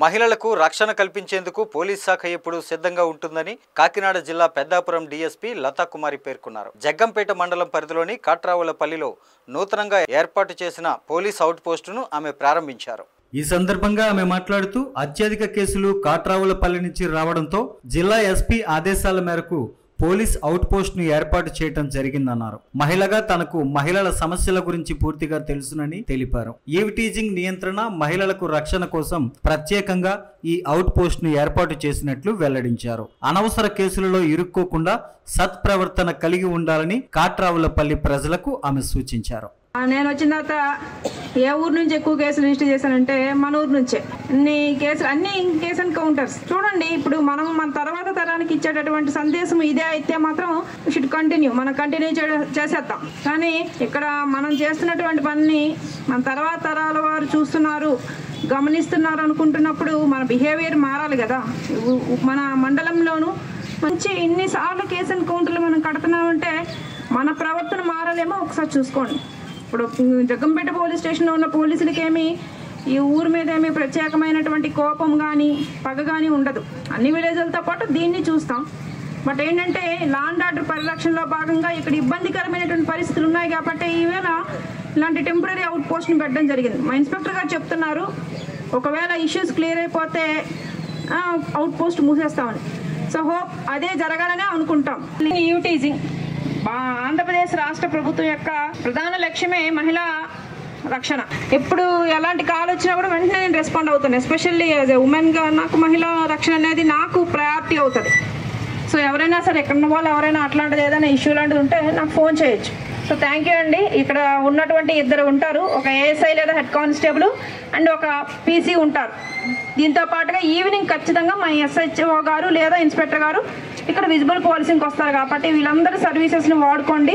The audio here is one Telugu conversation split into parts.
మహిళలకు రక్షణ కల్పించేందుకు పోలీస్ శాఖ ఎప్పుడు సిద్ధంగా ఉంటుందని కాకినాడ జిల్లా పెద్దాపురం డీఎస్పీ లతా కుమారి పేర్కొన్నారు. జగ్గంపేట మండలం పరిధిలోని కాట్రావులపల్లిలో నూతనంగా ఏర్పాటు చేసిన పోలీస్ అవుట్ పోస్టును ఆమె ప్రారంభించారు. ఈ సందర్భంగా ఆమె మాట్లాడుతూ అత్యధిక కేసులు కాట్రావులపల్లి నుంచి రావడంతో జిల్లా ఎస్పీ ఆదేశాల మేరకు పోలీస్ అవుట్ పోస్ట్ ను ఏర్పాటు చేయడం జరిగిందన్నారు. మహిళగా తనకు మహిళల సమస్యల గురించి పూర్తిగా తెలుసునని తెలిపారు. ఈవ్ టీజింగ్ నియంత్రణ, మహిళలకు రక్షణ కోసం ప్రత్యేకంగా ఈ అవుట్ పోస్ట్ ను ఏర్పాటు చేసినట్లు వెల్లడించారు. అనవసర కేసులలో ఇరుక్కోకుండా సత్ప్రవర్తన కలిగి ఉండాలని కాట్రావులపల్లి ప్రజలకు ఆమె సూచించారు. నేను వచ్చిన తర్వాత ఏ ఊరు నుంచి ఎక్కువ కేసులు రిజిస్టర్ చేశానంటే మన ఊరు నుంచే అన్ని కేసు ఎన్కౌంటర్స్. చూడండి, ఇప్పుడు మనం మన తర్వాత తరానికి ఇచ్చేటటువంటి సందేశం ఇదే అయితే మాత్రం షుడ్ కంటిన్యూ, మనం కంటిన్యూ చేసేద్దాం. కానీ ఇక్కడ మనం చేస్తున్నటువంటి పని మన తర్వాత తరాల వారు చూస్తున్నారు, గమనిస్తున్నారు అనుకుంటున్నప్పుడు మన బిహేవియర్ మారాలి కదా. మన మండలంలోనూ మంచి ఇన్నిసార్లు కేసు ఎన్కౌంటర్లు మనం కడుతున్నామంటే మన ప్రవర్తన మారాలేమో ఒకసారి చూసుకోండి. ఇప్పుడు జగ్గంపేట పోలీస్ స్టేషన్లో ఉన్న పోలీసులకి ఈ ఊరి మీద ఏమీ ప్రత్యేకమైనటువంటి కోపం కానీ పగ కానీ ఉండదు. అన్ని విలేజ్లతో పాటు దీన్ని చూస్తాం. బట్ ఏంటంటే లా అండ్ ఆర్డర్ పరిరక్షణలో భాగంగా ఇక్కడ ఇబ్బందికరమైనటువంటి పరిస్థితులు ఉన్నాయి కాబట్టి ఈవేళ ఇలాంటి టెంపరీ అవుట్ పోస్ట్ని పెట్టడం జరిగింది. మా ఇన్స్పెక్టర్ గారు చెప్తున్నారు, ఒకవేళ ఇష్యూస్ క్లియర్ అయిపోతే అవుట్ పోస్ట్ మూసేస్తామని. సో హోప్ అదే జరగాలనే అనుకుంటాం. ఈవ్ టీజింగ్ ఆంధ్రప్రదేశ్ రాష్ట్ర ప్రభుత్వం యొక్క ప్రధాన లక్ష్యమే మహిళా రక్షణ. ఎప్పుడు ఎలాంటి కాల్ వచ్చినా కూడా వెంటనే నేను రెస్పాండ్ అవుతాను. ఎస్పెషల్లీ యాజ్ ఎ ఉమెన్గా నాకు మహిళా రక్షణ అనేది నాకు ప్రయారిటీ అవుతుంది. సో ఎవరైనా సరే ఎక్కడ వాళ్ళు ఎవరైనా అట్లాంటిది ఏదైనా ఇష్యూ లాంటిది ఉంటే నాకు ఫోన్ చేయొచ్చు. సో థ్యాంక్ యూ అండి. ఇక్కడ ఉన్నటువంటి ఇద్దరు ఉంటారు, ఒక ఏఎస్ఐ లేదా హెడ్ కానిస్టేబుల్ అండ్ ఒక పీసీ ఉంటారు. దీంతో పాటుగా ఈవినింగ్ ఖచ్చితంగా మా ఎస్హెచ్ఓ గారు లేదా ఇన్స్పెక్టర్ గారు ఇక్కడ విజిబుల్ పోలీసింగ్కి వస్తారు కాబట్టి వీళ్ళందరూ సర్వీసెస్ని వాడుకోండి.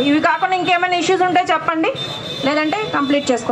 ఇవి కాకుండా ఇంకేమైనా ఇష్యూస్ ఉంటే చెప్పండి, లేదంటే కంప్లీట్ చేసుకుందాం.